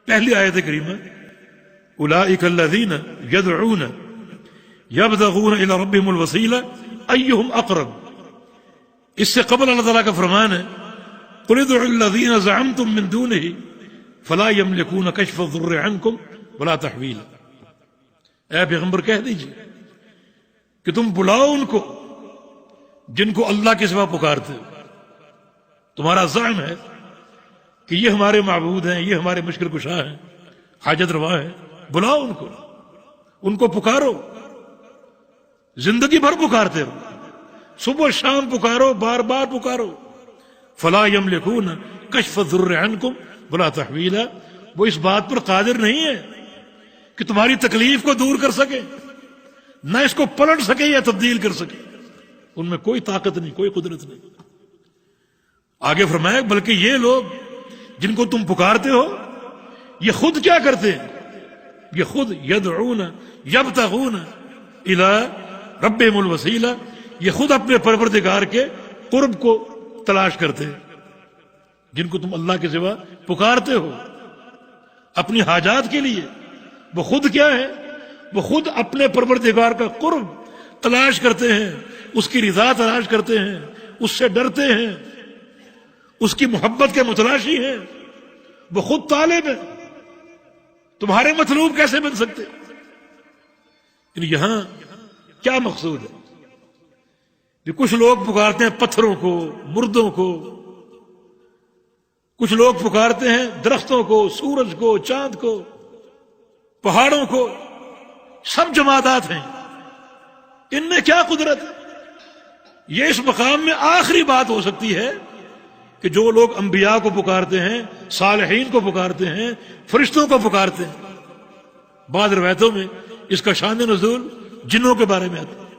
پہلی آیت کریمہ اولئک الذین یدعون یبتغون الی ربہم الوسیلہ ایہم اقرب. اس سے قبل اللہ تعالیٰ کا فرمان ہے قل ادعوا الذین زعمتم من دونہ فلا یملکون کشف الضر عنکم ولا تحویلا. اے پیغمبر کہہ دیجیے کہ تم بلاؤ ان کو جن کو اللہ کے سوا پکارتے ہو. تمہارا زعم ہے کہ یہ ہمارے معبود ہیں، یہ ہمارے مشکل کشا ہیں، حاجت روا ہیں، بلاؤ ان کو پکارو. زندگی بھر پکارتے ہو، صبح شام پکارو، بار بار پکارو. فلا یملکون کشف الضر عنکم ولا تحویلا. وہ اس بات پر قادر نہیں ہے کہ تمہاری تکلیف کو دور کر سکے، نہ اس کو پلٹ سکے یا تبدیل کر سکے. ان میں کوئی طاقت نہیں، کوئی قدرت نہیں. آگے فرمایا بلکہ یہ لوگ جن کو تم پکارتے ہو یہ خود کیا کرتے ہیں؟ یہ خود یدعون یبتغون الی ربہم الوسیلہ، یہ خود اپنے پروردگار کے قرب کو تلاش کرتے ہیں. جن کو تم اللہ کے سوا پکارتے ہو اپنی حاجات کے لیے، وہ خود کیا ہے؟ وہ خود اپنے پروردگار کا قرب تلاش کرتے ہیں، اس کی رضا تلاش کرتے ہیں، اس سے ڈرتے ہیں، اس کی محبت کے متلاشی ہیں. وہ خود طالب ہیں. تمہارے مطلوب کیسے بن سکتے؟ یہاں کیا مقصود ہے کہ کچھ لوگ پکارتے ہیں پتھروں کو، مردوں کو، کچھ لوگ پکارتے ہیں درختوں کو، سورج کو، چاند کو، پہاڑوں کو. سب جمادات ہیں، ان میں کیا قدرت ہے؟ یہ اس مقام میں آخری بات ہو سکتی ہے کہ جو لوگ انبیاء کو پکارتے ہیں، صالحین کو پکارتے ہیں، فرشتوں کو پکارتے ہیں. بعض روایتوں میں اس کا شان نزول جنوں کے بارے میں آتا ہے.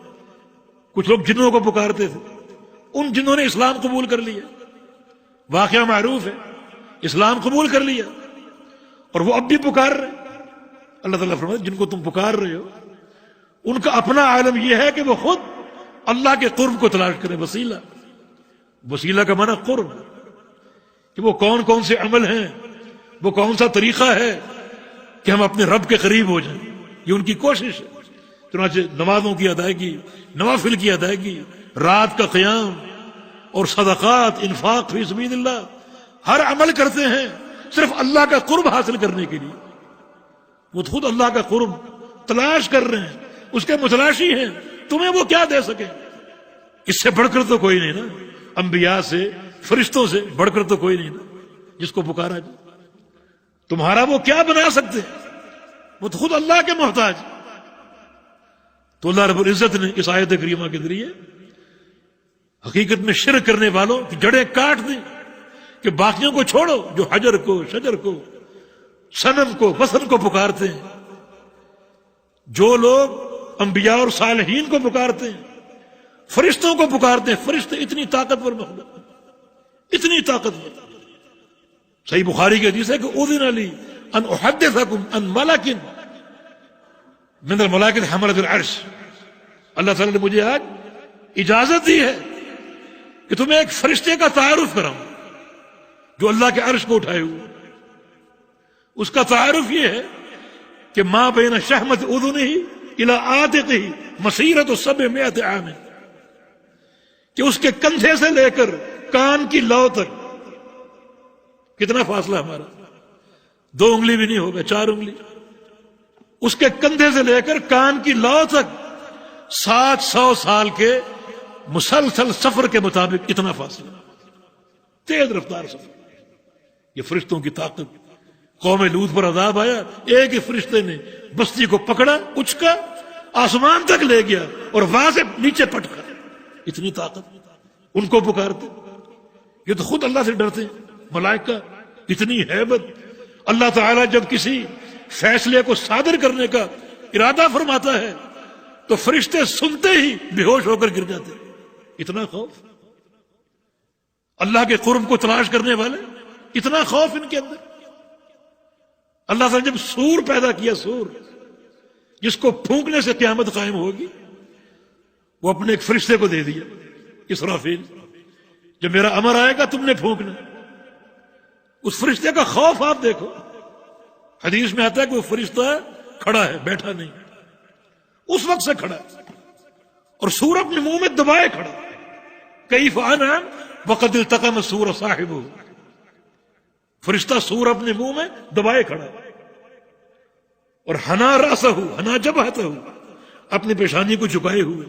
کچھ لوگ جنوں کو پکارتے تھے، ان جنہوں نے اسلام قبول کر لیا. واقعہ معروف ہے، اسلام قبول کر لیا اور وہ اب بھی پکار رہے. اللہ تعالیٰ فرماتا جن کو تم پکار رہے ہو ان کا اپنا عالم یہ ہے کہ وہ خود اللہ کے قرب کو تلاش کرے. وسیلہ کا معنی قرب، کہ وہ کون کون سے عمل ہیں، وہ کون سا طریقہ ہے کہ ہم اپنے رب کے قریب ہو جائیں. یہ ان کی کوشش ہے. چنانچہ نمازوں کی ادائیگی، نوافل کی ادائیگی، رات کا قیام اور صدقات، انفاق فی سبیل اللہ، ہر عمل کرتے ہیں صرف اللہ کا قرب حاصل کرنے کے لیے. وہ خود اللہ کا قرب تلاش کر رہے ہیں، اس کے متلاشی ہیں. تمہیں وہ کیا دے سکے؟ اس سے بڑھ کر تو کوئی نہیں نا. انبیاء سے، فرشتوں سے بڑھ کر تو کوئی نہیں نا جس کو پکارا جائے. تمہارا وہ کیا بنا سکتے؟ وہ تو خود اللہ کے محتاج. تو اللہ رب العزت نے اس آیت کریمہ کے ذریعے حقیقت میں شرک کرنے والوں کی جڑیں کاٹ دیں کہ باقیوں کو چھوڑو جو حجر کو، شجر کو، صنم کو، وثن کو پکارتے ہیں. جو لوگ انبیاء اور صالحین کو پکارتے ہیں، فرشتوں کو پکارتے ہیں. فرشتے اتنی طاقتور مخلوق، اتنی طاقتور. صحیح بخاری کی حدیث ہے کہ اذن لی ان احدثکم ان ملک من الملائکۃ حملۃ العرش. اللہ تعالیٰ نے مجھے آج اجازت دی ہے کہ تمہیں ایک فرشتے کا تعارف کراؤں جو اللہ کے عرش کو اٹھائے ہوئے. اس کا تعارف یہ ہے کہ ما بین شحمۃ اذنہ الی عاتقہ مسیرۃ 700 عام، کہ اس کے کندھے سے لے کر کان کی لو تک کتنا فاصلہ ہمارا؟ 2 انگلی بھی نہیں ہوگا، 4 انگلی. اس کے کندھے سے لے کر کان کی لو تک 700 سال کے مسلسل سفر کے مطابق اتنا فاصلہ، تیز رفتار سفر. یہ فرشتوں کی طاقت. قوم لوط پر عذاب آیا، ایک ہی فرشتے نے بستی کو پکڑا، اچکا، آسمان تک لے گیا اور وہاں سے نیچے پٹکا. اتنی طاقت. ان کو پکارتے. یہ تو خود اللہ سے ڈرتے ہیں. ملائکہ اتنی ہیبت. اللہ تعالیٰ جب کسی فیصلے کو صادر کرنے کا ارادہ فرماتا ہے تو فرشتے سنتے ہی بے ہوش ہو کر گر جاتے. اتنا خوف. اللہ کے قرب کو تلاش کرنے والے، اتنا خوف ان کے اندر. اللہ تعالیٰ جب سور پیدا کیا، سور جس کو پھونکنے سے قیامت قائم ہوگی، وہ اپنے ایک فرشتے کو دے دیا، اسرافیل. جب میرا امر آئے گا تم نے پھونکنا. اس فرشتے کا خوف آپ دیکھو. حدیث میں آتا ہے کہ وہ فرشتہ کھڑا ہے، بیٹھا نہیں، اس وقت سے کھڑا ہے، اور سور اپنے منہ میں دبائے کھڑا، کیف انعم وقد التقم السور صاحبہ، فرشتہ سور اپنے منہ میں دبائے کھڑا، اور حنا راسہ، حنا جبہتہ، اپنی پیشانی کو جھکائے ہوئے،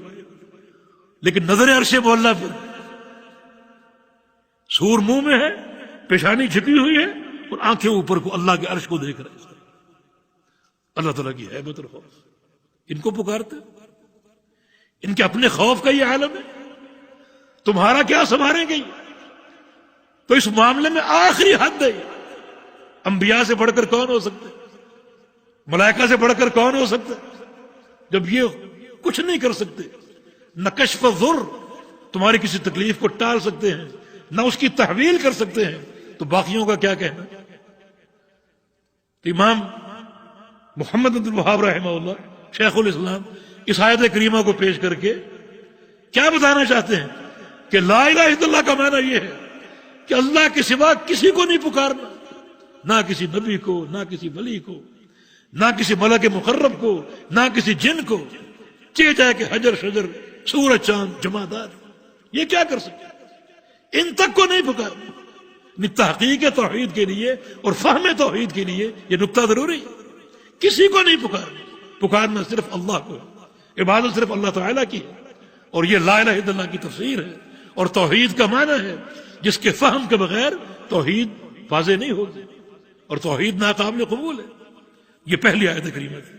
لیکن نظر عرش مولا پر سور منہ میں ہے، پیشانی جھکی ہوئی ہے، اور آنکھیں اوپر کو اللہ کے عرش کو دیکھ رہے ہیں۔ اللہ تعالیٰ کی ہیبت اور خوف، ان کو پکارتے، ان کے اپنے خوف کا یہ عالم ہے، تمہارا کیا سنبھالیں گے؟ تو اس معاملے میں آخری حد ہے۔ انبیاء سے بڑھ کر کون ہو سکتے؟ ملائکہ سے بڑھ کر کون ہو سکتا؟ جب یہ کچھ نہیں کر سکتے، نہ کشف ضر، تمہاری کسی تکلیف کو ٹال سکتے ہیں، نہ اس کی تحویل کر سکتے ہیں، تو باقیوں کا کیا کہنا؟ امام محمد بن عبد الوہاب رحمہ اللہ شیخ الاسلام اس آیت کریمہ کو پیش کر کے کیا بتانا چاہتے ہیں کہ لا الہ الا اللہ کا معنی یہ ہے کہ اللہ کے سوا کسی کو نہیں پکارنا، نہ کسی نبی کو، نہ کسی ولی کو، نہ کسی ملک مقرب کو، نہ کسی جن کو، چاہے جائے کہ حجر شجر سورج چاند جمادات، یہ کیا کر سکتے؟ ان تک کو نہیں پکارنا۔ تحقیق توحید کے لیے اور فہم توحید کے لیے یہ نقطہ ضروری ہے، کسی کو نہیں پکارنا، پکارنا صرف اللہ کو، عبادت صرف اللہ تعالیٰ کی ہے، اور یہ لا الہ الا اللہ کی تفسیر ہے، اور توحید کا معنی ہے جس کے فہم کے بغیر توحید واضح نہیں ہوگی، اور توحید ناقابل قبول ہے۔ یہ پہلی آیت کریمہ تھی۔